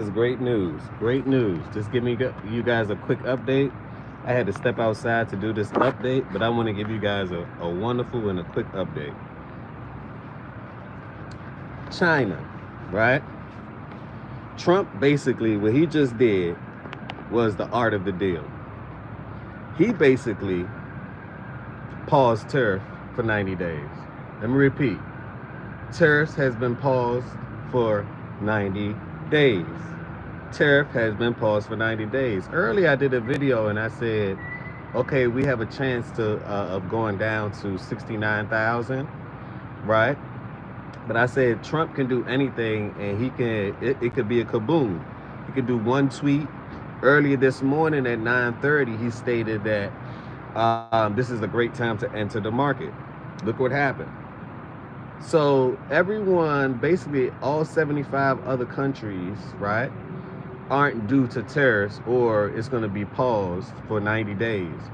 It's great news. Great news. Just give me you guys a quick update. I had to step outside to do this update, but I want to give you guys a wonderful and a quick update. China, right? Trump basically, what he just did was the art of the deal. He basically paused tariff for 90 days. Let me repeat. Tariffs has been paused for 90 days. Tariff has been paused for 90 days. Earlier I did a video and I said, okay, we have a chance of going down to 69,000, right? But I said Trump can do anything, and it could be a kaboom. He could do one tweet. Earlier this morning at 9:30, he stated that this is a great time to enter the market. Look what happened. So everyone, basically all 75 other countries, right, aren't due to tariffs, or it's going to be paused for 90 days.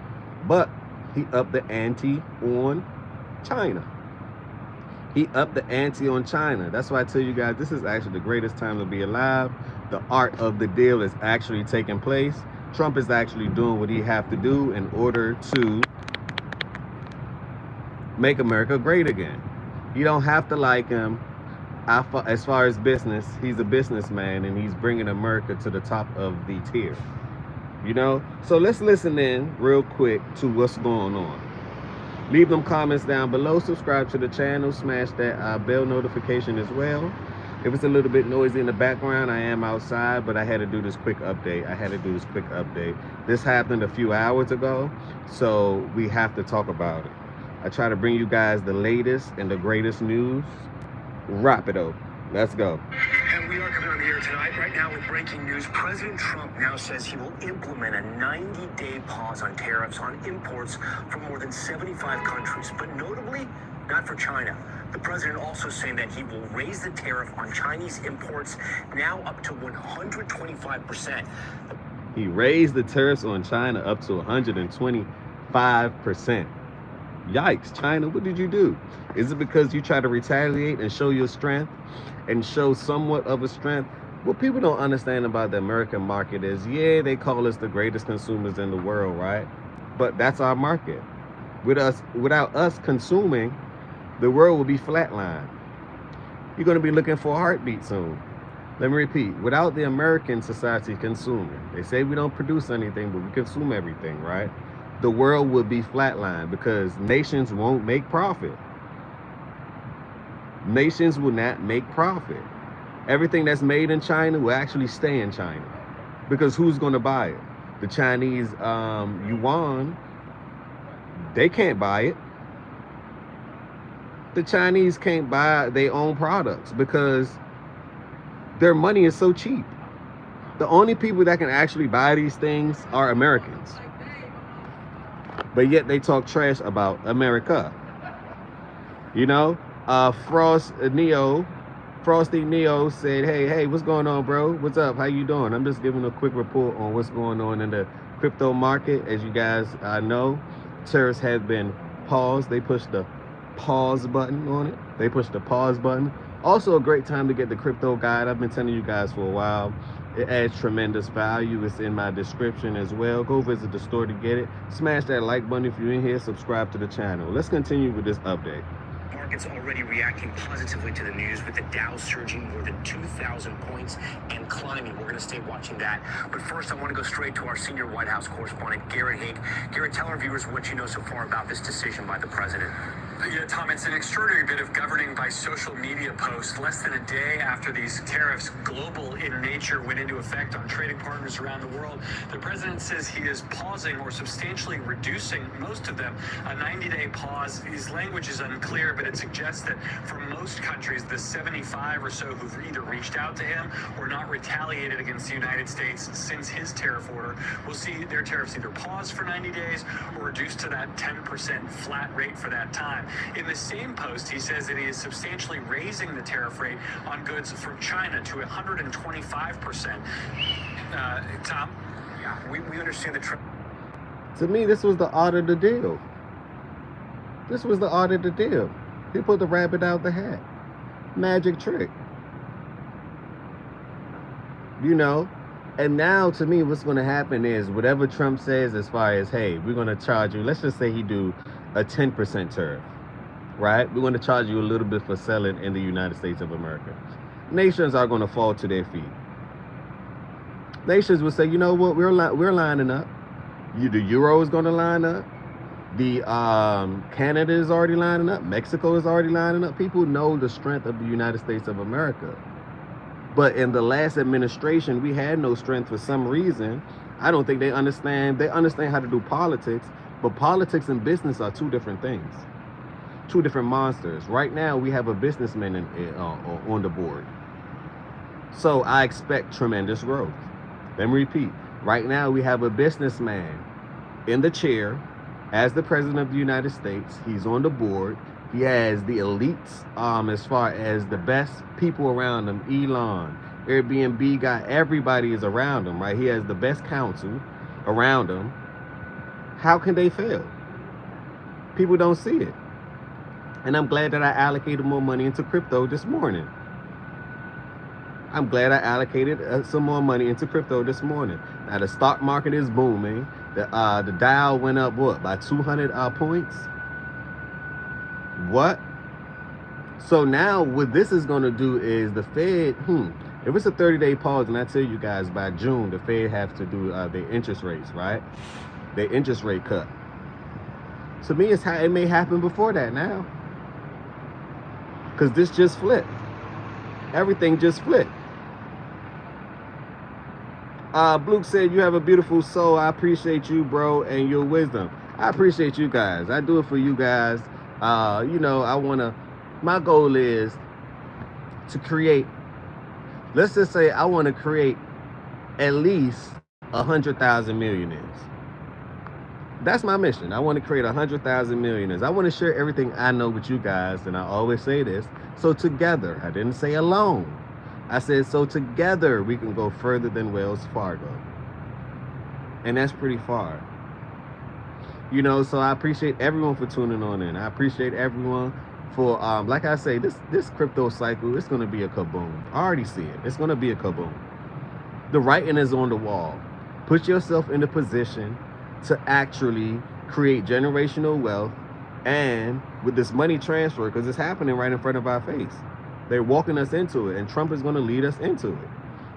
But he upped the ante on China. He upped the ante on China. That's why I tell you guys, this is actually the greatest time to be alive. The art of the deal is actually taking place. Trump is actually doing what he have to do in order to make America great again. You don't have to like him. As far as business, he's a businessman, and he's bringing America to the top of the tier. You know? So let's listen in real quick to what's going on. Leave them comments down below. Subscribe to the channel. Smash that bell notification as well. If it's a little bit noisy in the background, I am outside, but I had to do this quick update. This happened a few hours ago, so we have to talk about it. I try to bring you guys the latest and the greatest news. Rapido. Let's go. And we are coming on the air tonight, right now, with breaking news. President Trump now says he will implement a 90-day pause on tariffs on imports from more than 75 countries, but notably not for China. The president also saying that he will raise the tariff on Chinese imports now up to 125%. He raised the tariffs on China up to 125%. Yikes, China, what did you do? Is it because you try to retaliate and show your strength and show somewhat of a strength? What people don't understand about the American market is, yeah, they call us the greatest consumers in the world, right? But that's our market. Without us consuming, the world will be flatlined. You're going to be looking for a heartbeat soon. Let me repeat, without the American society consuming, they say we don't produce anything, but we consume everything, right? The world will be flatlined because nations won't make profit. Nations will not make profit. Everything that's made in China will actually stay in China, because who's going to buy it? The Chinese yuan, they can't buy it. The Chinese can't buy their own products because their money is so cheap. The only people that can actually buy these things are Americans. But yet they talk trash about America. You know, Frosty Neo said, hey, what's going on, bro? What's up? How you doing? I'm just giving a quick report on what's going on in the crypto market. As you guys know, tariffs have been paused. They pushed the pause button on it. Also a great time to get the crypto guide. I've been telling you guys for a while. It adds tremendous value. It's in my description as well. Go visit the store to get it. Smash that like button if you're in here. Subscribe to the channel. Let's continue with this update. Markets already reacting positively to the news, with the Dow surging more than 2,000 points and climbing. We're going to stay watching that. But first, I want to go straight to our senior White House correspondent, Garrett Haake. Garrett, tell our viewers what you know so far about this decision by the president. Yeah, Tom, it's an extraordinary bit of governing by social media posts. Less than a day after these tariffs, global in nature, went into effect on trading partners around the world, the president says he is pausing or substantially reducing most of them. A 90-day pause. His language is unclear, but it suggests that for most countries, the 75 or so who've either reached out to him or not retaliated against the United States since his tariff order will see their tariffs either paused for 90 days or reduced to that 10% flat rate for that time. In the same post, he says that he is substantially raising the tariff rate on goods from China to 125%. Tom? Yeah, we understand the trend. To me, this was the art of the deal. He put the rabbit out the hat. Magic trick. you know. And now, to me, what's going to happen is whatever Trump says, as far as, hey, we're going to charge you. Let's just say he do a 10% tariff, right? We're going to charge you a little bit for selling in the United States of America. Nations are going to fall to their feet. Nations will say, you know what, we're lining up. The euro is going to line up. The Canada is already lining up. Mexico is already lining up. People know the strength of the United States of America. But in the last administration, we had no strength for some reason. I don't think they understand. They understand how to do politics, but politics and business are two different things, two different monsters. Right now, we have a businessman on the board. So I expect tremendous growth. Let me repeat. Right now, we have a businessman in the chair as the president of the United States. He's on the board. He has the elites as far as the best people around him. Elon, Airbnb guy, everybody is around him, right? He has the best counsel around him. How can they fail? People don't see it. And I'm glad that I allocated more money into crypto this morning. I'm glad I allocated some more money into crypto this morning. Now the stock market is booming. The Dow went up, what, by 200 points? What? So now what this is going to do is the Fed, if it's a 30-day pause, and I tell you guys by June, the Fed have to do their interest rates, right? Their interest rate cut. To me, it may happen before that now. Because this just flipped. Everything just flipped. Blue said, you have a beautiful soul. I appreciate you, bro, and your wisdom. I appreciate you guys. I do it for you guys. My goal is to create, let's just say I want to create at least 100,000 millionaires. That's my mission. I want to create 100,000 millionaires. I want to share everything I know with you guys, and I always say this. So together, I didn't say alone. I said, so together we can go further than Wells Fargo. And that's pretty far. So I appreciate everyone for tuning on in. I appreciate everyone for, like I say, this crypto cycle, it's going to be a kaboom. I already see it. It's going to be a kaboom. The writing is on the wall. Put yourself in a position to actually create generational wealth, and with this money transfer, because it's happening right in front of our face. They're walking us into it, and Trump is going to lead us into it.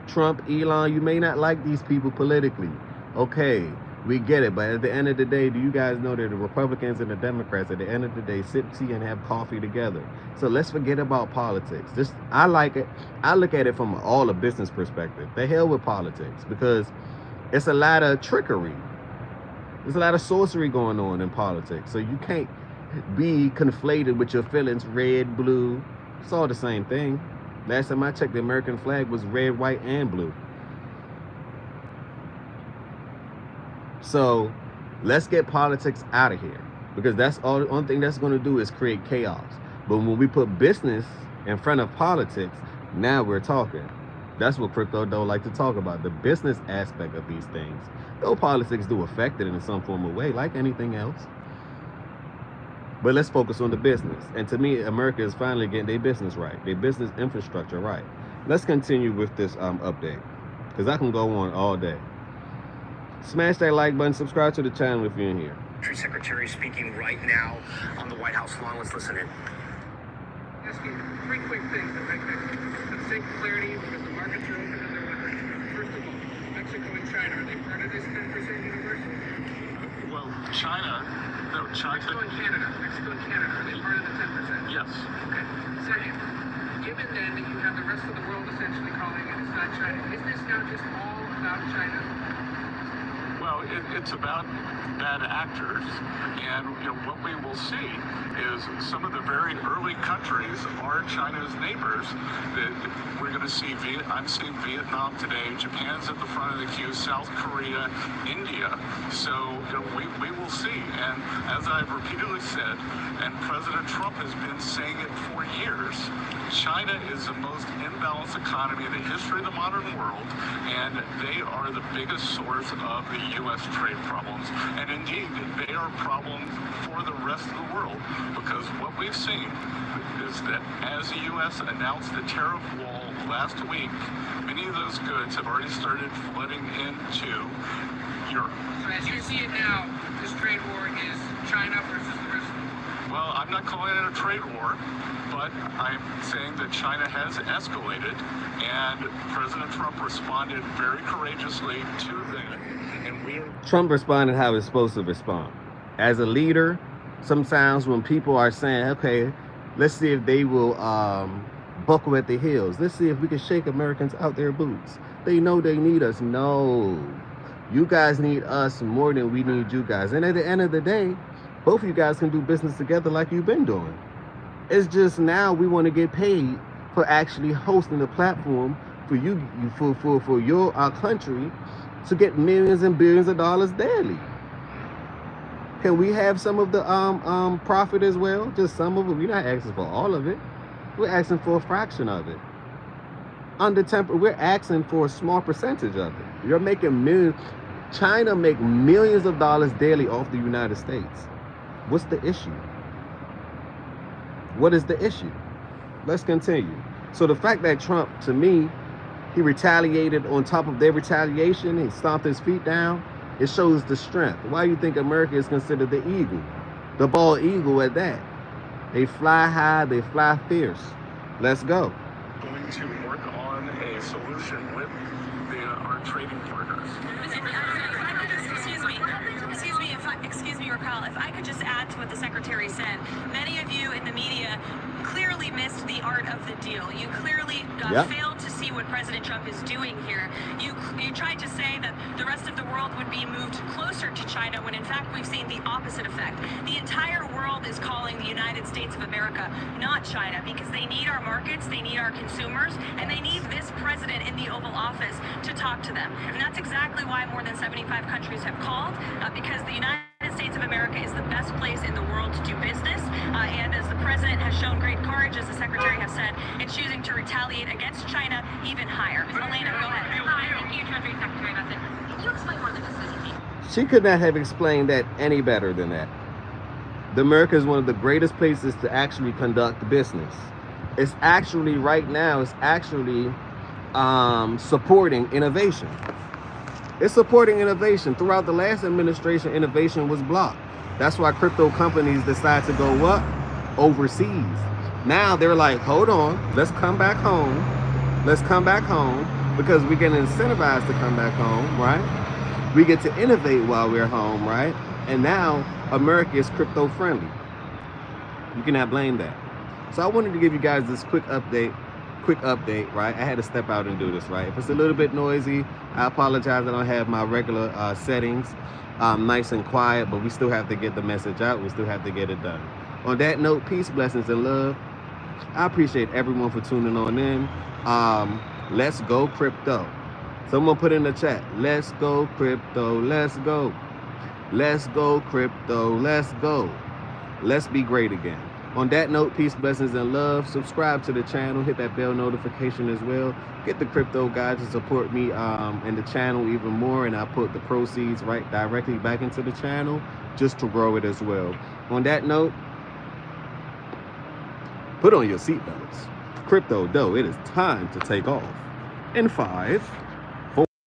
Trump, Elon, you may not like these people politically. Okay, we get it. But at the end of the day, do you guys know that the Republicans and the Democrats, at the end of the day, sip tea and have coffee together? So let's forget about politics. I like it. I look at it from all a business perspective. The hell with politics, because it's a lot of trickery. There's a lot of sorcery going on in politics. So you can't be conflated with your feelings, red, blue. It's all the same thing. Last time I checked, the American flag was red, white, and blue. So let's get politics out of here, because that's all. The only thing that's going to do is create chaos. But when we put business in front of politics, now we're talking. That's what crypto don't like to talk about, the business aspect of these things. Though politics do affect it in some form of way, like anything else. But let's focus on the business. And to me, America is finally getting their business right, their business infrastructure right. Let's continue with this update, because I can go on all day. Smash that like button, subscribe to the channel if you're in here. Treasury Secretary speaking right now on the White House lawn. Let's listen in. Ask you three quick things that make for the sake of clarity, because the markets are open and they're wondering. First of all, Mexico and China, are they part of this 10% universal? Well, China Mexico and Canada, are they part of the 10%? Yes. Okay. Second, given then that you have the rest of the world essentially calling it, it's not China, is this now just all about China? Well, it's about bad actors, and what we will see is some of the very early countries are China's neighbors. We're going to see I'm seeing Vietnam today. Japan's at the front of the queue. South Korea, India. So we will see. And as I've repeatedly said, and President Trump has been saying it for years, China is the most imbalanced economy in the history of the modern world, and they are the biggest source of the U.S. trade problems. And indeed, they are problems for the rest of the world, because what we've seen is that as the U.S. announced the tariff wall last week, many of those goods have already started flooding into Europe. So as you see it now, this trade war is China versus the rest of the world. Well, I'm not calling it a trade war, but I'm saying that China has escalated, and President Trump responded very courageously to that. And Trump responded how he's supposed to respond. As a leader, sometimes when people are saying, okay, let's see if they will buckle at the heels. Let's see if we can shake Americans out their boots. They know they need us. No. You guys need us more than we need you guys. And at the end of the day, both of you guys can do business together like you've been doing. It's just now we want to get paid for actually hosting the platform for you, for your country to get millions and billions of dollars daily. Can we have some of the profit as well? Just some of it. We're not asking for all of it. We're asking for a fraction of it. We're asking for a small percentage of it. You're making millions. China make millions of dollars daily off the United States. What's the issue? What is the issue? Let's continue. So the fact that Trump, to me, he retaliated on top of their retaliation, he stomped his feet down, it shows the strength. Why do you think America is considered the eagle? The bald eagle at that. They fly high, they fly fierce. Let's go. going to work on a solution with our trading partners. Excuse me, Raquel, if I could just add to what the Secretary said. Many of you in the media clearly missed the art of the deal. You clearly failed to see what President Trump is doing here. You tried to say that the rest of the world would be moved closer to China when in fact we've seen the opposite effect. The entire world is calling the United States of America not China because they need our markets, they need our consumers, and they need this president in the Oval Office to talk to them. And that's exactly why more than 75 countries have called, because the United States of America is the best place in the world to do business, and as the president has shown great courage, as the secretary has said, in choosing to retaliate against China even higher. Elena, go ahead. Thank you, Treasury Secretary Message. Can you explain more than this? She could not have explained that any better than that. America is one of the greatest places to actually conduct business. It's actually, right now, it's actually supporting innovation. It's supporting innovation. Throughout the last administration, innovation was blocked. That's why crypto companies decide to go what? Overseas. Now they're like, hold on, let's come back home. Let's come back home because we get incentivized to come back home, right? We get to innovate while we're home, right? And now America is crypto friendly. You cannot blame that. So I wanted to give you guys this quick update, right? I had to step out and do this, right? If it's a little bit noisy, I apologize. I don't have my regular settings nice and quiet, but we still have to get the message out. We still have to get it done. On that note, peace, blessings, and love. I appreciate everyone for tuning on in. Let's go crypto. Someone put in the chat, let's go crypto, let's go. Let's go crypto, let's go. Let's be great again. On that note, peace, blessings, and love. Subscribe to the channel. Hit that bell notification as well. Get the crypto guys to support me and the channel even more. And I put the proceeds right directly back into the channel just to grow it as well. On that note, put on your seatbelts. Crypto dough, it is time to take off. In 5,